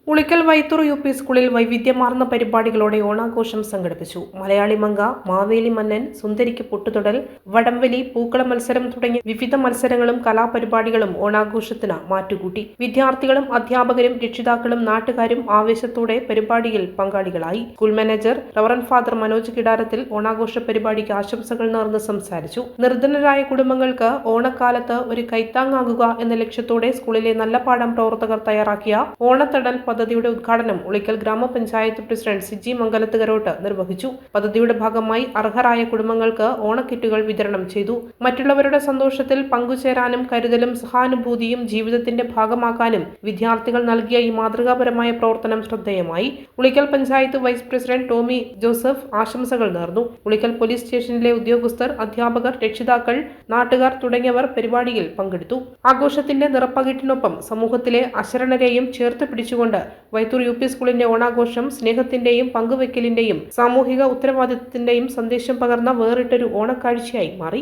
Ulikkal Vaithur UP. സ്കൂളിൽ വൈവിധ്യമാർന്ന പരിപാടികളോടെ ഓണാഘോഷം സംഘടിപ്പിച്ചു. മലയാളി മങ്ക, മാവേലി മന്നൻ, സുന്ദരിക്ക് പൊട്ടുതൊടൽ, വടംവലി, പൂക്കള മത്സരം തുടങ്ങിയ വിവിധ മത്സരങ്ങളും കലാപരിപാടികളും ഓണാഘോഷത്തിന് മാറ്റുകൂട്ടി. വിദ്യാർത്ഥികളും അധ്യാപകരും രക്ഷിതാക്കളും നാട്ടുകാരും ആവേശത്തോടെ പരിപാടിയിൽ പങ്കാളികളായി. School manager reverend father Manoj Kidarathil ഓണാഘോഷ പരിപാടിക്ക് ആശംസകൾ നേർന്ന് സംസാരിച്ചു. നിർധനരായ കുടുംബങ്ങൾക്ക് ഓണക്കാലത്ത് ഒരു കൈത്താങ്ങാകുക എന്ന ലക്ഷ്യത്തോടെ സ്കൂളിലെ നല്ലപാഠം പ്രവർത്തകർ തയ്യാറാക്കിയ ഓണത്തടൽ പദ്ധതിയുടെ ഉദ്ഘാടനം ഉളിക്കൽ ഗ്രാമപഞ്ചായത്ത് പ്രസിഡന്റ് സിജി മംഗലത്തുകരോട്ട് നിർവഹിച്ചു. പദ്ധതിയുടെ ഭാഗമായി അർഹരായ കുടുംബങ്ങൾക്ക് ഓണക്കിറ്റുകൾ വിതരണം ചെയ്തു. മറ്റുള്ളവരുടെ സന്തോഷത്തിൽ പങ്കുചേരാനും കരുതലും സഹാനുഭൂതിയും ജീവിതത്തിന്റെ ഭാഗമാക്കാനും വിദ്യാർത്ഥികൾ നൽകിയ ഈ മാതൃകാപരമായ പ്രവർത്തനം ശ്രദ്ധേയമായി. ഉളിക്കൽ പഞ്ചായത്ത് വൈസ് പ്രസിഡന്റ് ടോമി ജോസഫ് ആശംസകൾ നേർന്നു. ഉളിക്കൽ പോലീസ് സ്റ്റേഷനിലെ ഉദ്യോഗസ്ഥർ, അധ്യാപകർ, രക്ഷിതാക്കൾ, നാട്ടുകാർ തുടങ്ങിയവർ പരിപാടിയിൽ പങ്കെടുത്തു. ആഘോഷത്തിന്റെ നിറപ്പകിട്ടിനൊപ്പം സമൂഹത്തിലെ അശരണരെയും ചേർത്ത് പിടിച്ചുകൊണ്ട് വൈത്തൂർ യു.പി. സ്കൂളിന്റെ ഓണാഘോഷം സ്നേഹത്തിന്റെയും പങ്കുവെക്കലിന്റെയും സാമൂഹിക ഉത്തരവാദിത്തത്തിന്റെയും സന്ദേശം പകർന്ന വേറിട്ടൊരു ഓണക്കാഴ്ചയായി മാറി.